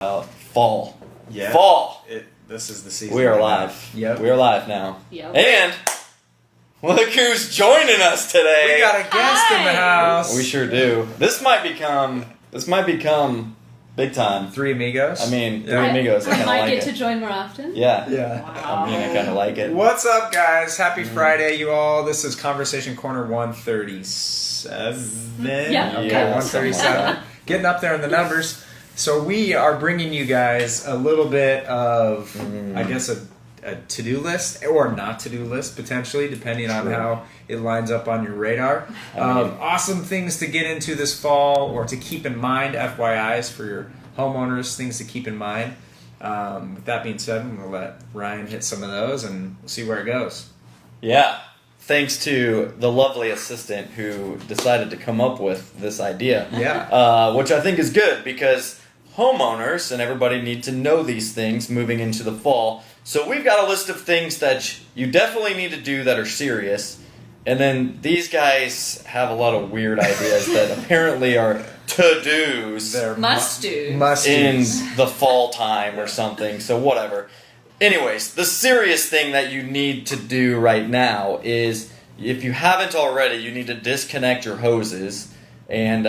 Fall. Yeah. Fall. This is the season. We are live. Yep. We are live now. Yep. And look who's joining us today. We got a guest in the house. We sure do. This might become big time. Three amigos. I mean, Yeah. Three Amigos. I I kind of might like get it. to join more often. Yeah. Yeah. Wow. I mean, I kind of like it. What's up, guys? Happy Friday, you all. This is Conversation Corner 137. Yeah. Okay, Yeah, 137. Getting up there in the numbers. So we are bringing you guys a little bit of, I guess, a to-do list or not to-do list, potentially, depending on Sure. how it lines up on your radar. I mean- Awesome things to get into this fall or to keep in mind, FYIs for your homeowners, things to keep in mind. With that being said, I'm going to let Ryan hit some of those and we'll see where it goes. Yeah. Thanks to the lovely assistant who decided to come up with this idea. Yeah. Which I think is good because homeowners and everybody need to know these things moving into the fall. So we've got a list of things that you definitely need to do that are serious. And then these guys have a lot of weird ideas that apparently are to-dos They're Must do. must in the fall time or something. So whatever. Anyways, the serious thing that you need to do right now is, if you haven't already, you need to disconnect your hoses and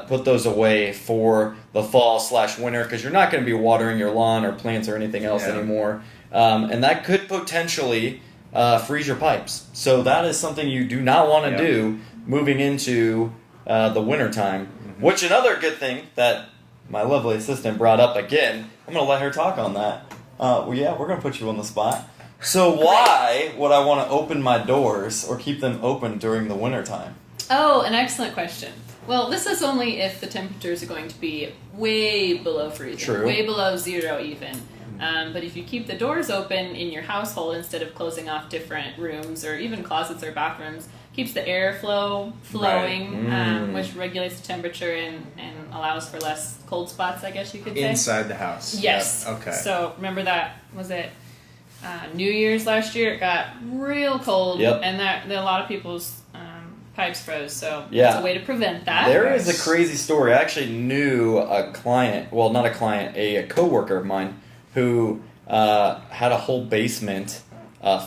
put those away for the fall/winter because you're not going to be watering your lawn or plants or anything else Yeah. anymore. And that could potentially freeze your pipes. So that is something you do not want to Yep. do moving into the winter time. Which another good thing that my lovely assistant brought up again, I'm going to let her talk on that. Well, yeah, we're going to put you on the spot. So why would I want to open my doors or keep them open during the winter time? Oh, an excellent question. Well, this is only if the temperatures are going to be way below freezing. True. Way below zero even. But if you keep the doors open in your household instead of closing off different rooms or even closets or bathrooms, keeps the airflow flowing, Right. which regulates the temperature and allows for less cold spots, I guess you could say. inside the house. Yes. Yep. Okay. So remember that, was it New Year's last year? It got real cold, Yep. and a lot of people's pipes froze. So Yeah. it's a way to prevent that. There is a crazy story. I actually knew a client, well, not a client, a coworker of mine who had a whole basement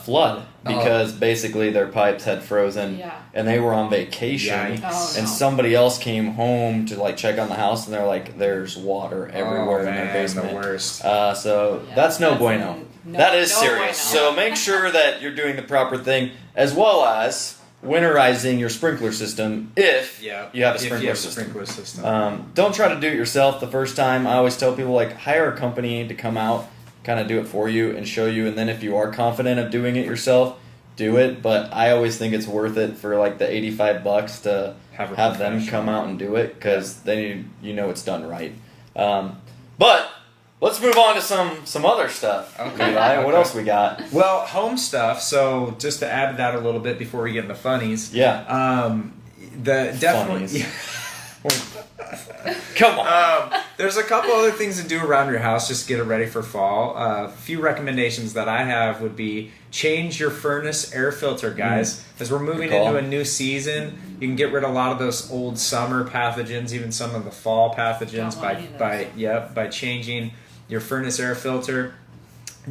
flood because basically their pipes had frozen Yeah. and they were on vacation. Yikes. Oh, And no. somebody else came home to like check on the house, and they're like, "There's water everywhere in their man, basement." the worst. So Yeah, that's no bueno. That is no serious. bueno. So make sure that you're doing the proper thing, as well as winterizing your sprinkler system if Yeah. you have a If sprinkler you have a system. sprinkler system. Don't try to do it yourself the first time. I always tell people, like, hire a company to come out, kind of do it for you and show you, and then if you are confident of doing it yourself, do it. But I always think it's worth it for like the $85 to Have a have them professional. come out and do it, because then you know it's done right. But let's move on to some other stuff. Okay. Levi, what Okay. else we got? Well, home stuff. So just to add to that a little bit before we get into funnies. Yeah. The definitely. Funnies. Come on. There's a couple other things to do around your house just to get it ready for fall. A few recommendations that I have would be change your furnace air filter, guys. As we're moving Good call. into a new season, you can get rid of a lot of those old summer pathogens, even some of the fall pathogens Don't want any of by changing your furnace air filter.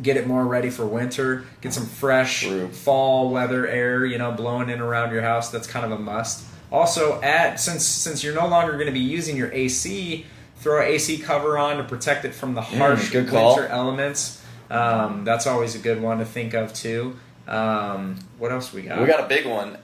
Get it more ready for winter. Get some fresh True. fall weather air, blowing in around your house. That's kind of a must. Also, since you're no longer going to be using your AC, throw an AC cover on to protect it from the harsh good call. winter elements. That's always a good one to think of too. What else we got? We got a big one.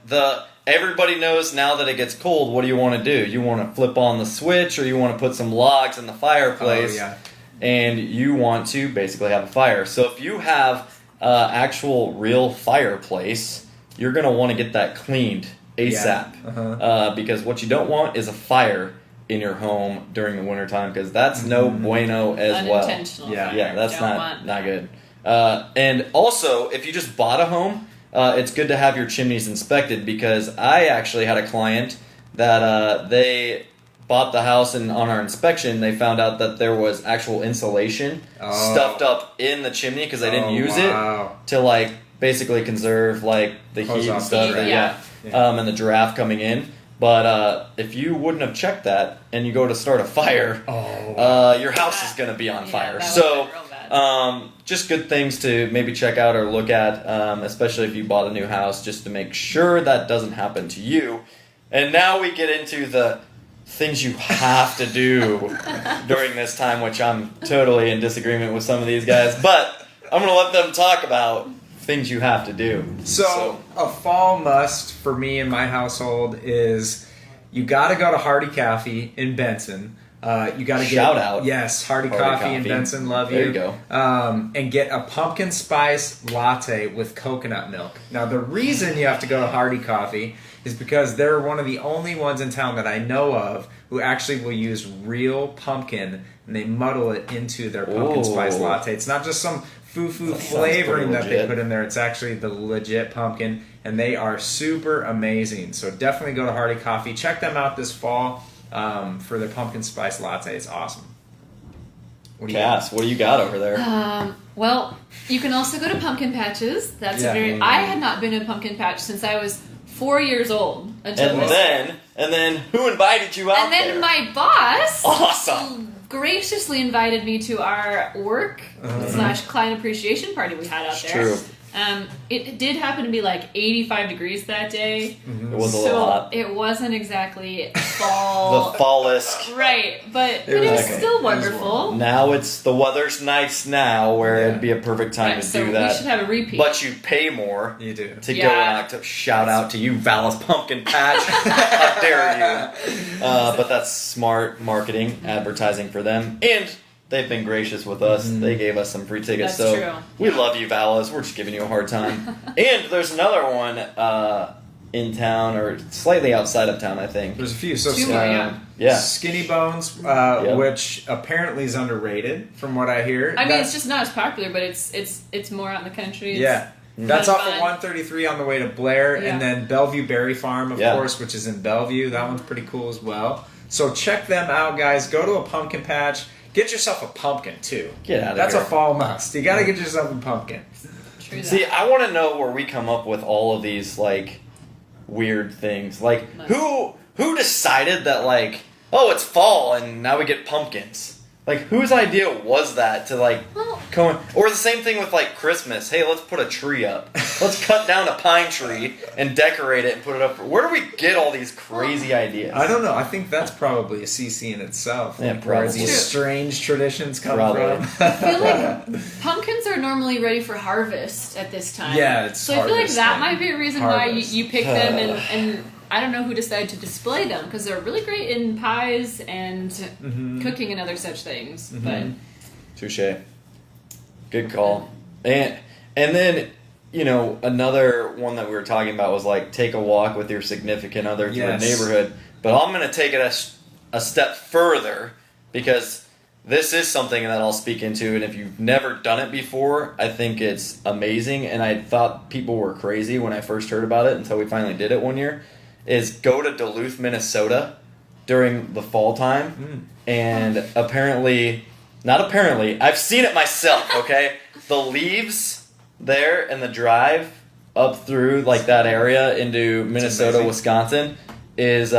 Everybody knows now that it gets cold, what do you want to do? You want to flip on the switch, or you want to put some logs in the fireplace, Oh, yeah. and you want to basically have a fire. So if you have actual real fireplace, you're going to want to get that cleaned ASAP. Uh-huh. Because what you don't want is a fire in your home during the wintertime, because that's no bueno as well. Unintentional. Yeah. fire. Yeah, that's Don't want not that. good. And also, if you just bought a home, it's good to have your chimneys inspected, because I actually had a client that they bought the house, and on our inspection, they found out that there was actual insulation stuffed up in the chimney because they didn't use it to like basically conserve like the Close heat and off the stuff. draft. Yeah. Yeah. And the draft coming in. But if you wouldn't have checked that and you go to start a fire, your house is going to be on fire. that So, would've been real bad. just good things to maybe check out or look at, especially if you bought a new house, just to make sure that doesn't happen to you. And now we get into the things you have to do during this time, which I'm totally in disagreement with some of these guys, but I'm going to let them talk about things you have to do. So a fall must for me in my household is you got to go to Hardy Coffee in Benson. You got to get Shout out. Yes, Hardy Hardy Coffee in Coffee. Benson. Love you. There you go. And get a pumpkin spice latte with coconut milk. Now the reason you have to go to Hardy Coffee is because they're one of the only ones in town that I know of who actually will use real pumpkin and they muddle it into their pumpkin spice latte. It's not just some foo-foo That sounds flavoring pretty that they legit. put in there. It's actually the legit pumpkin, and they are super amazing. So definitely go to Hardy Coffee. Check them out this fall for their pumpkin spice latte. It's awesome. What do you Cass, what do you got over there? Well, you can also go to pumpkin patches. That's Yeah. a very. I had not been to a pumpkin patch since I was 4 years old until And this. then, who invited you out And then there? my boss Awesome. graciously invited me to our work / client appreciation party we had out It's there. true. It did happen to be like 85 degrees that day. It was a So little hot. It wasn't exactly fall. The fall-esque. Right, but It it was was okay. still It was wonderful. Now the weather's nice now, where Yeah. it'd be a perfect time Right, to so do we that. should have a repeat. But you pay more You do. to go Yeah. in October. Shout out to you, Vallis Pumpkin Patch. How dare you? But that's smart marketing, advertising for them. And they've been gracious with us. They gave us some free tickets. That's so true. we love you, Vallis. We're just giving you a hard time. And there's another one in town, or slightly outside of town, I think. There's a few. So Two more, yeah. Yeah. Skinny Bones, Yep. which apparently is underrated from what I hear. I mean, That's- it's just not as popular, but it's more out in the country. It's yeah. That's kind off of of fun. 133 on the way to Blair, Yeah. and then Bellevue Berry Farm, of Yeah. course, which is in Bellevue. That one's pretty cool as well. So check them out, guys. Go to a pumpkin patch. Get yourself a pumpkin too. Get out of That's here. a fall must. You got to get yourself a pumpkin. True that. See, I want to know where we come up with all of these like weird things. Like who decided that like, oh, it's fall and now we get pumpkins? Like whose idea was that to like Well- go in, or the same thing with like Christmas. Hey, let's put a tree up. Let's cut down a pine tree and decorate it and put it up. Where do we get all these crazy ideas? I don't know. I think that's probably a CC in itself. Yeah, like, where probably. these strange traditions come Probably. from. I feel like pumpkins are normally ready for harvest at this time. Yeah, it's so I feel like harvest that time. might be a reason why Harvest. you pick them, and I don't know who decided to display them because they're really great in pies and cooking and other such things. But Touche. Good call. And then, you know, another one that we were talking about was like take a walk with your significant other through a Yes. neighborhood. But I'm going to take it a step further because this is something that I'll speak into. And if you've never done it before, I think it's amazing. And I thought people were crazy when I first heard about it until we finally did it one year. Is go to Duluth, Minnesota during the fall time. And not apparently, I've seen it myself, okay? The leaves there and the drive up through like that area into Minnesota, amazing. Wisconsin is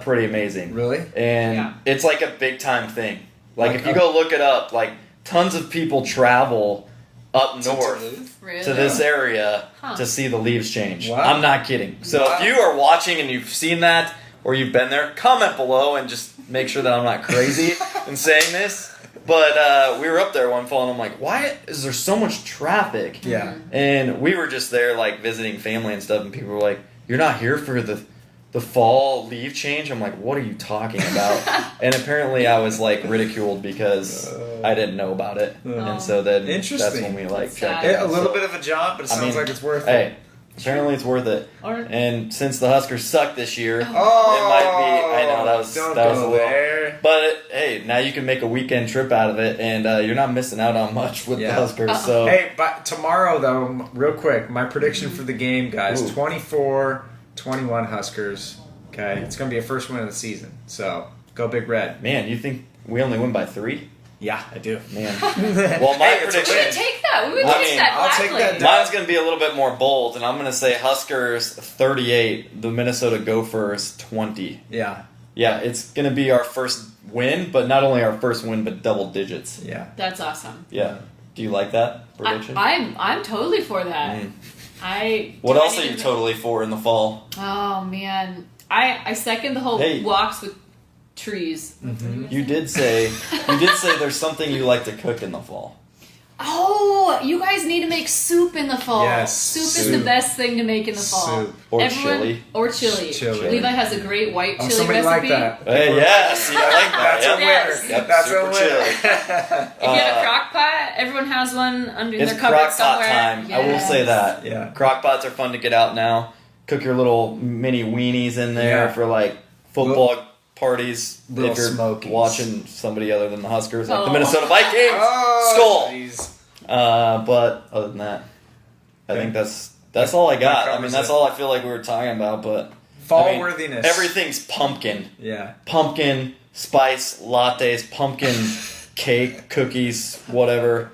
pretty amazing. Really? And Yeah. it's like a big time thing. Like Like if you go look it up, like tons of people travel up north really, to this area Huh. to see the leaves change. Wow. I'm not kidding. So Wow. if you are watching and you've seen that or you've been there, comment below and just make sure that I'm not crazy in saying this. But we were up there one fall and I'm like, why is there so much traffic? Yeah. And we were just there like visiting family and stuff and people were like, you're not here for the fall leaf change? I'm like, what are you talking about? And apparently I was like ridiculed because I didn't know about it. And so then that's Interesting. when we like That's checked sad. it A out. little So- bit of a jaunt, but it I sounds mean, like it's worth Hey, it. apparently it's worth it. Or And since the Huskers suck this year, Oh, it might be. I know that was don't that was go a little. there. But hey, now you can make a weekend trip out of it, and you're not missing out on much with the Yeah. Huskers. So Hey, but tomorrow though, real quick, my prediction for the game, guys: Ooh. 24-21 Huskers. Okay, it's gonna be a first win of the season. So go Big Red. man, you think we only win by 3? Yeah, I do. Man. Well, my Hey, it's a prediction. We would take that. We would I take mean, that I'll take gladly. that. Mine's going to be a little bit more bold, and I'm going to say Huskers 38, the Minnesota Gophers 20. Yeah, Yeah, it's going to be our first win, but not only our first win, but double digits. yeah. That's awesome. Yeah. Do you like that prediction? I'm totally for that. Mm. What else are you totally for in the fall? Oh man, I second the whole Hey. walks with trees. You did say there's something you like to cook in the fall. Oh, you guys need to make soup in the fall. Yes, soup is soup. the best thing to make in the fall. Soup. Or chili. Or chili. Chili. Levi has a great white Oh, chili somebody recipe. like that. Hey, yes, I like that. That's a Yep. winner. Yes. Yep, That's super a winner. If you have a crock pot, everyone has one under It's their cupboard crock pot somewhere. time. I will say Yes. that. Yeah. Crock pots are fun to get out now. Cook your little mini weenies in there Yeah. for like football parties. Little If you're smokies. watching somebody other than the Huskers, like the Oh. Minnesota Vikings. Oh, Skull. jeez. But other than that, I think that's all I got. I mean, covers that's it. all I feel like we were talking about. But Fall I mean, worthiness. everything's pumpkin. Yeah. Pumpkin spice lattes, pumpkin cake, cookies, whatever.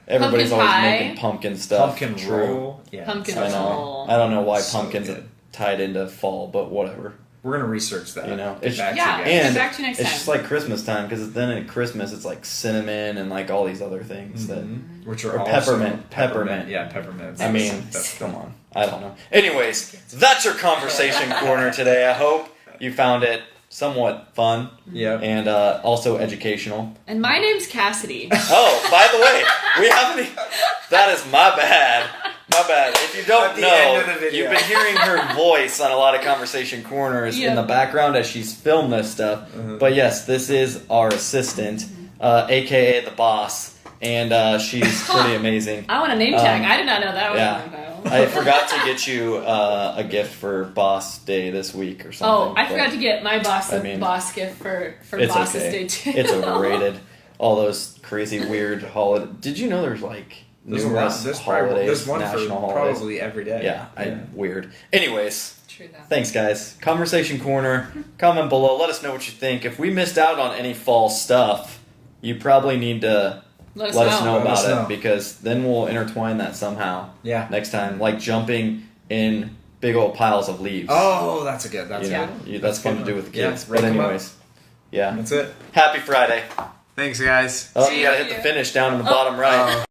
Everybody's Pumpkin always pie. making pumpkin stuff. Pumpkin True. roll. Yeah. Pumpkin I know. roll. I don't know why So pumpkins good. are tied into fall, but whatever. We're gonna research that. You know, Get it's- back to Yeah. you guys. Get And back to you next it's time. just like Christmas time because then at Christmas it's like cinnamon and like all these other things that. Mhm. Which are Or also peppermint. Peppermint. Yeah, peppermint. I mean, That's- come on. I don't know. Anyways, that's your conversation corner today. I hope you found it somewhat fun Yep. and also educational. And my name's Cassidy. Oh, by the way, we haven't. That is my bad. My bad. If you don't At the know, end of the video. you've been hearing her voice on a lot of conversation corners in Yeah. the background as she's filmed this stuff. But yes, this is our assistant, aka the boss, and she's pretty amazing. I want a name tag. Um, I did not know that was yeah. in my bio. I forgot to get you a gift for Boss Day this week or something. Oh, I but forgot to get my boss a I mean, boss gift for It's Boss's okay. Day too. It's overrated. All those crazy weird holidays. Did you know there's like There's a lot. numerous There's probably holidays, there's one national for holidays? probably every day. Yeah, weird. Anyways, True that. thanks guys. Conversation Corner. Comment below. Let us know what you think. If we missed out on any fall stuff, you probably need to Let us let us know Let about us it know. because then we'll intertwine that somehow Yeah. next time, like jumping in big old piles of leaves. Oh, that's a good. That's You know, good. that's fun to good do one. with Yeah, kids. rake But 'em up. anyways, yeah. That's it. Happy Friday. Thanks, guys. Oh, See you gotta you. hit the finish down in the bottom right.